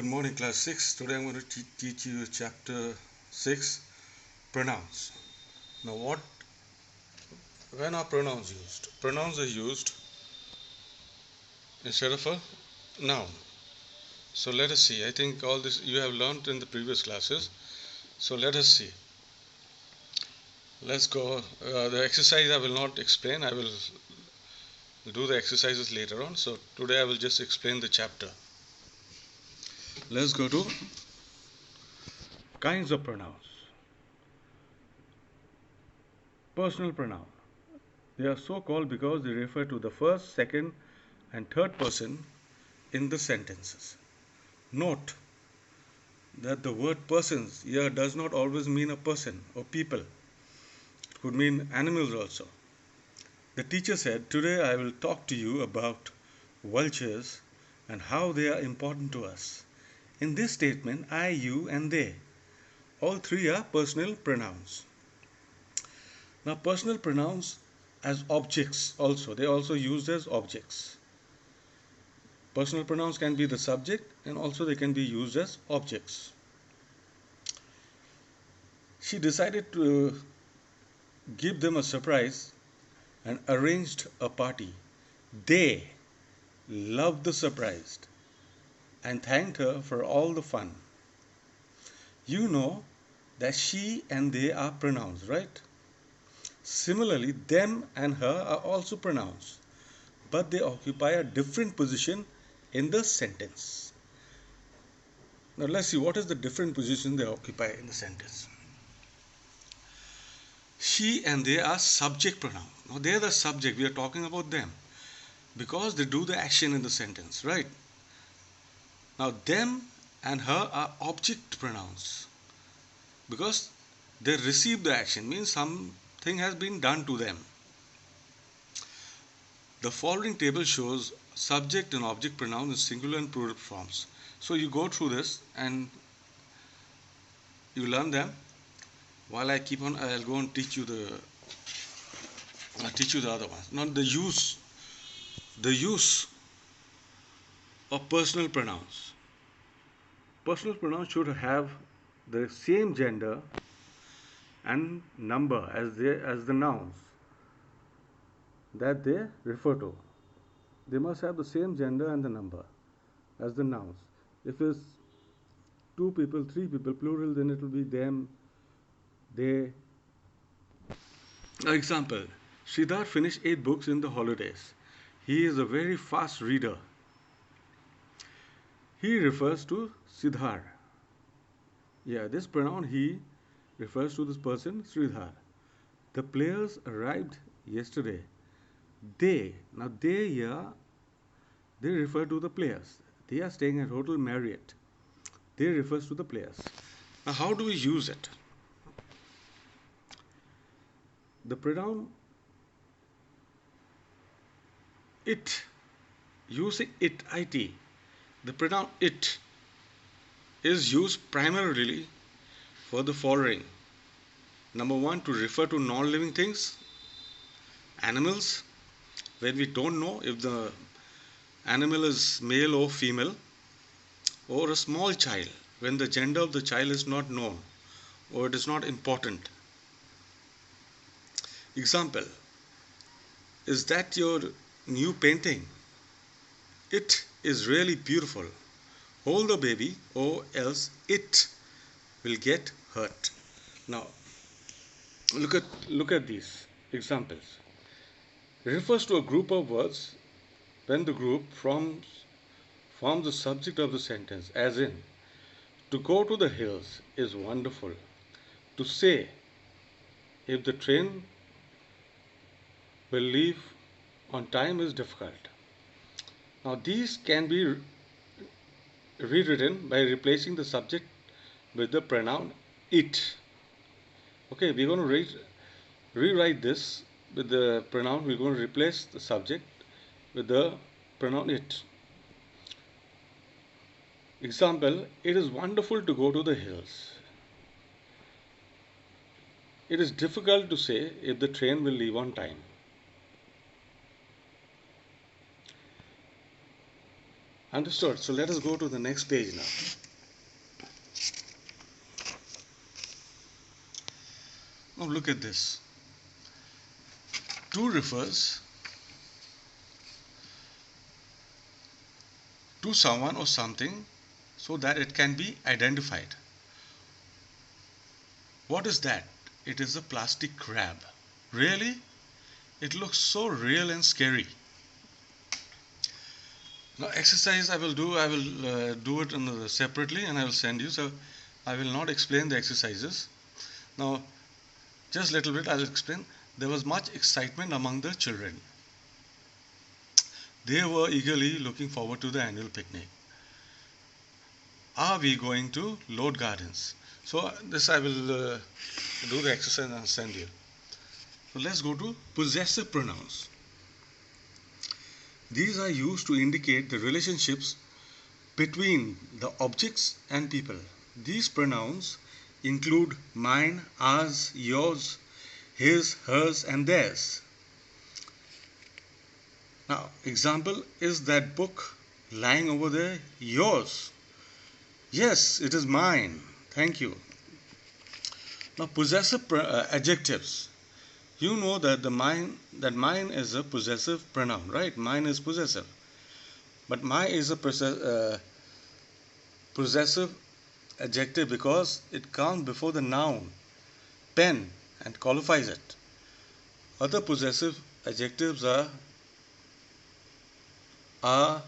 Good morning, class 6. Today I'm going to teach you chapter 6, pronouns. Now, when are pronouns used? Pronouns are used instead of a noun. So let us see. I think all this you have learned in the previous classes. So let us see. Let's go. The exercise I will not explain. I will do the exercises later on. So today I will just explain the chapter. Let's go to kinds of pronouns. Personal pronoun. They are so called because they refer to the first, second, and third person in the sentences. Note that the word persons here does not always mean a person or people. It could mean animals also. The teacher said, "Today I will talk to you about vultures and how they are important to us." In this statement, I, you, and they, all three are personal pronouns. Now, personal pronouns as objects also, they are also used as objects. Personal pronouns can be the subject and also they can be used as objects. She decided to give them a surprise and arranged a party. They loved the surprise and thanked her for all the fun. You know that she and they are pronouns, right? Similarly, them and her are also pronouns, but they occupy a different position in the sentence. Now let's see what is the different position they occupy in the sentence. She and they are subject pronouns. Now they are the subject, we are talking about them because they do the action in the sentence, right? Now them and her are object pronouns because they receive the action, means something has been done to them. The following table shows subject and object pronouns in singular and plural forms. So you go through this and you learn them. While I keep on, I'll go and teach you the other ones. Now the use of personal pronouns. Personal pronouns should have the same gender and number as the nouns that they refer to. They must have the same gender and the number as the nouns. If it's two people, three people, plural, then it will be them, they. Example, Siddharth finished 8 books in the holidays. He is a very fast reader. He refers to Siddharth. Yeah, this pronoun he refers to this person, Sridhar. The players arrived yesterday. Now they here, they refer to the players. They are staying at Hotel Marriott. They refers to the players. Now how do we use it? The pronoun it, using it, the pronoun it is used primarily for the following. Number 1, to refer to non-living things, animals, when we don't know if the animal is male or female, or a small child, when the gender of the child is not known or it is not important. Example, is that your new painting? It is really beautiful. Hold the baby or else it will get hurt. Now look at these examples. It refers to a group of words when the group forms the subject of the sentence, as in, to go to the hills is wonderful. To say if the train will leave on time is difficult. Now these can be rewritten by replacing the subject with the pronoun it. Okay, we're going to rewrite this with the pronoun. We're going to replace the subject with the pronoun it. Example, it is wonderful to go to the hills. It is difficult to say if the train will leave on time. Understood? So let us go to the next page now. Now look at this. To refers to someone or something so that it can be identified. What is that? It is a plastic crab. Really? It looks so real and scary. Now exercise I will do it separately, and I will send you. So I will not explain the exercises. Now just little bit I will explain. There was much excitement among the children. They were eagerly looking forward to the annual picnic. Are we going to Lode Gardens? So this I will do the exercise and send you. So let's go to possessive pronouns. These are used to indicate the relationships between the objects and people. These pronouns include mine, ours, yours, his, hers, and theirs. Now, example, is that book lying over there yours? Yes, it is mine. Thank you. Now, possessive adjectives. You know that mine is a possessive pronoun, right? Mine is possessive. But my is a possessive adjective because it comes before the noun pen and qualifies it. Other possessive adjectives are,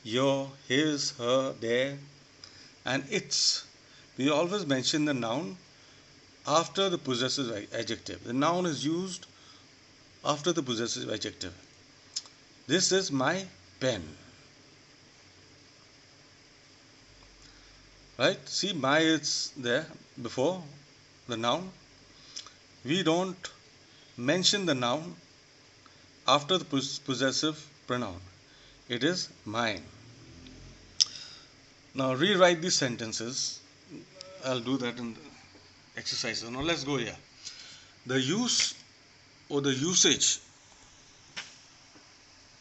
your, his, her, their, and its. We always mention the noun after the possessive adjective. The noun is used after the possessive adjective. This is my pen. Right? See, my is there before the noun. We don't mention the noun after the possessive pronoun. It is mine. Now rewrite these sentences. I'll do that in the exercise. So now let's go here. The use or the usage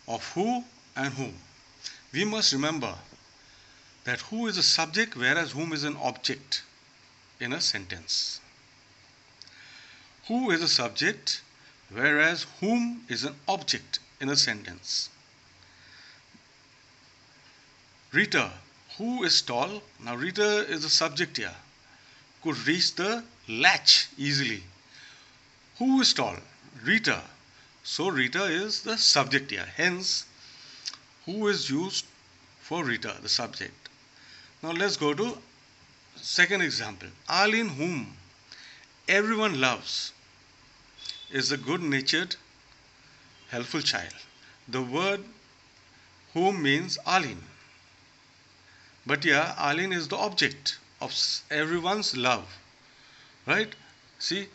of who and whom. We must remember that who is a subject whereas whom is an object in a sentence. Who is a subject whereas whom is an object in a sentence. Rita, who is tall? Now Rita is a subject here. Could reach the latch easily. Who is tall? Rita. So Rita is the subject here. Hence, who is used for Rita, the subject. Now let's go to second example. Arlene, whom everyone loves, is a good-natured, helpful child. The word whom means Arlene. But here, Arlene is the object of everyone's love. Right? See,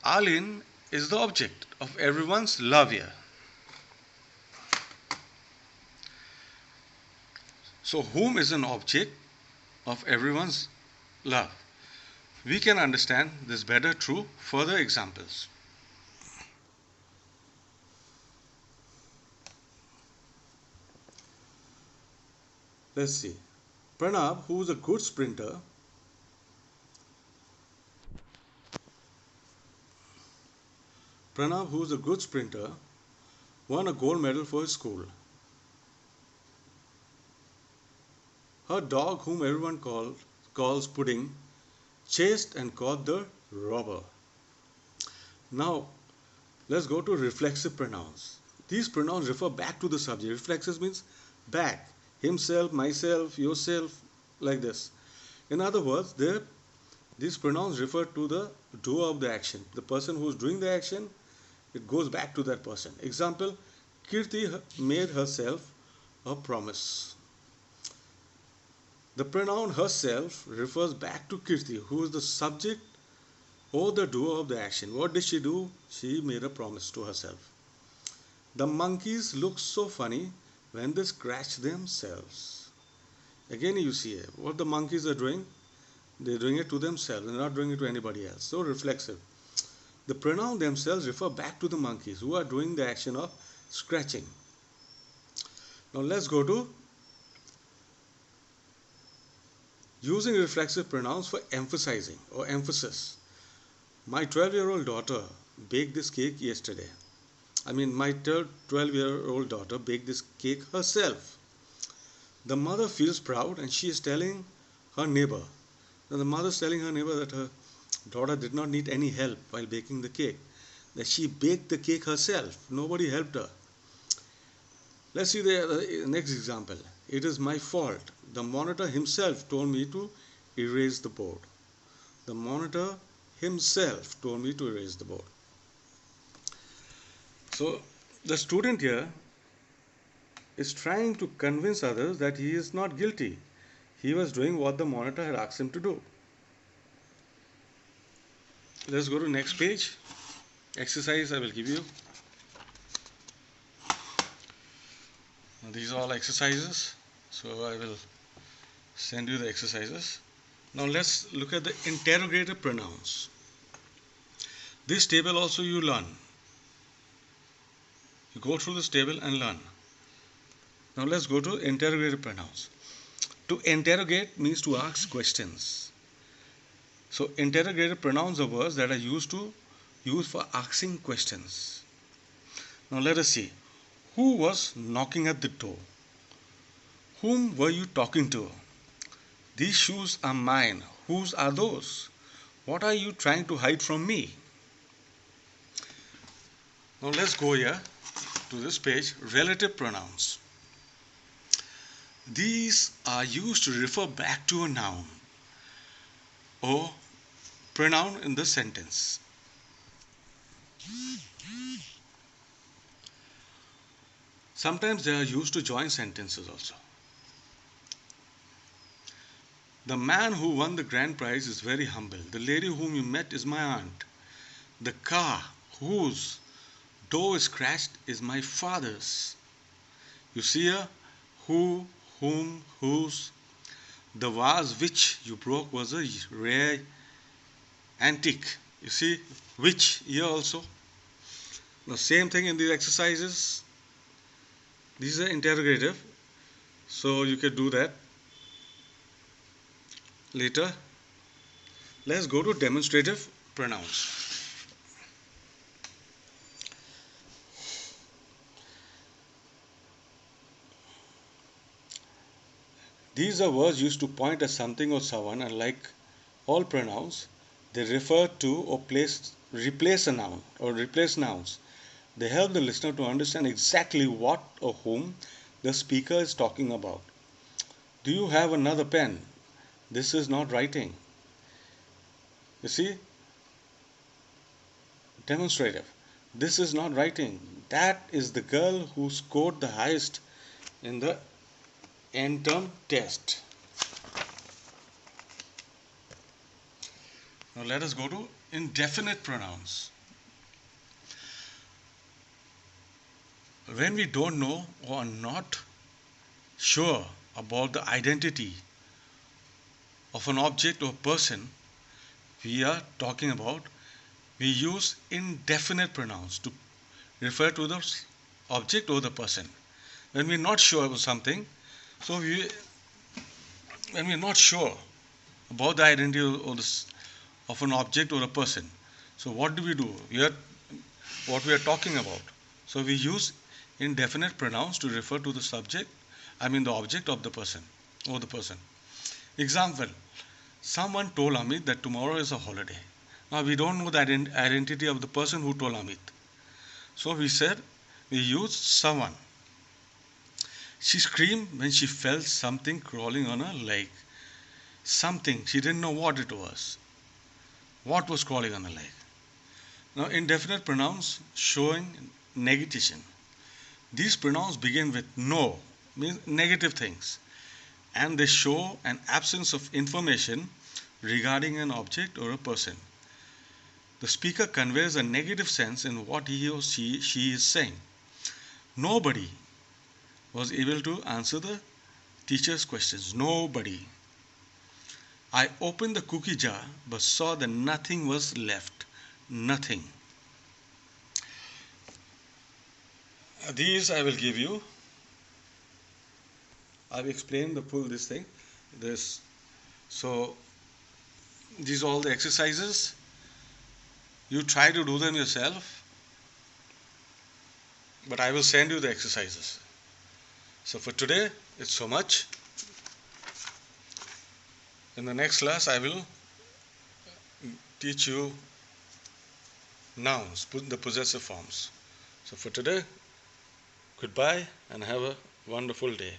Arlene is the object of everyone's love here. So, whom is an object of everyone's love? We can understand this better through further examples. Let's see. Pranav, who is a good sprinter, won a gold medal for his school. Her dog, whom everyone calls Pudding, chased and caught the robber. Now, let's go to reflexive pronouns. These pronouns refer back to the subject. Reflexive means back. Himself, myself, yourself, like this. In other words, these pronouns refer to the doer of the action. The person who is doing the action, it goes back to that person. Example, Kirti made herself a promise. The pronoun herself refers back to Kirti, who is the subject or the doer of the action. What did she do? She made a promise to herself. The monkeys look so funny when they scratch themselves. Again you see what the monkeys are doing. They're doing it to themselves. They're not doing it to anybody else. So reflexive. The pronoun themselves refer back to the monkeys who are doing the action of scratching. Now let's go to Using reflexive pronouns for emphasizing or emphasis. My 12-year-old daughter baked this cake yesterday. My 12-year-old daughter baked this cake herself. The mother feels proud and she is telling her neighbor. Now the mother is telling her neighbor that her daughter did not need any help while baking the cake. That she baked the cake herself. Nobody helped her. Let's see the next example. It is my fault. The monitor himself told me to erase the board. The monitor himself told me to erase the board. So the student here is trying to convince others that he is not guilty. He was doing what the monitor had asked him to do. Let's go to next page. Exercise I will give you. These are all exercises. So I will send you the exercises. Now let's look at the interrogative pronouns. This table also you learn. You go through this table and learn. Now let's go to interrogative pronouns. To interrogate means to ask questions. So interrogative pronouns are words that are used for asking questions. Now let us see. Who was knocking at the door? Whom were you talking to? These shoes are mine. Whose are those? What are you trying to hide from me? Now let's go here to this page, relative pronouns. These are used to refer back to a noun or pronoun in the sentence. Sometimes they are used to join sentences also. The man who won the grand prize is very humble. The lady whom you met is my aunt. The car whose door is scratched is my father's. You see here, who, whom, whose. The vase which you broke was a rare antique. You see, which here also. The same thing in these exercises. These are interrogative, so you can do that later. Let's go to demonstrative pronouns. These are words used to point at something or someone, and like all pronouns, they refer to or replace a noun or replace nouns. They help the listener to understand exactly what or whom the speaker is talking about. Do you have another pen? This is not writing. You see? Demonstrative. This is not writing. That is the girl who scored the highest in the end term test. Now let us go to indefinite pronouns. When we don't know or are not sure about the identity of an object or person we are talking about, we use indefinite pronouns to refer to the object or the person. When we are not sure about something, when we are not sure about the identity of an object or a person, so what do? What we are talking about. So we use indefinite pronouns to refer to the the object of the person or the person. Example, someone told Amit that tomorrow is a holiday. Now we don't know the identity of the person who told Amit. So we use someone. She screamed when she felt something crawling on her leg. Something, she didn't know what it was. What was crawling on her leg? Now indefinite pronouns showing negation. These pronouns begin with no, means negative things, and they show an absence of information regarding an object or a person. The speaker conveys a negative sense in what he or she is saying. Nobody was able to answer the teacher's questions. Nobody. I opened the cookie jar but saw that nothing was left. Nothing. These I will give you. I've explained the full this thing. This So these are all the exercises. You try to do them yourself, but I will send you the exercises. So for today, it's so much. In the next class, I will teach you nouns, the possessive forms. So for today, goodbye and have a wonderful day.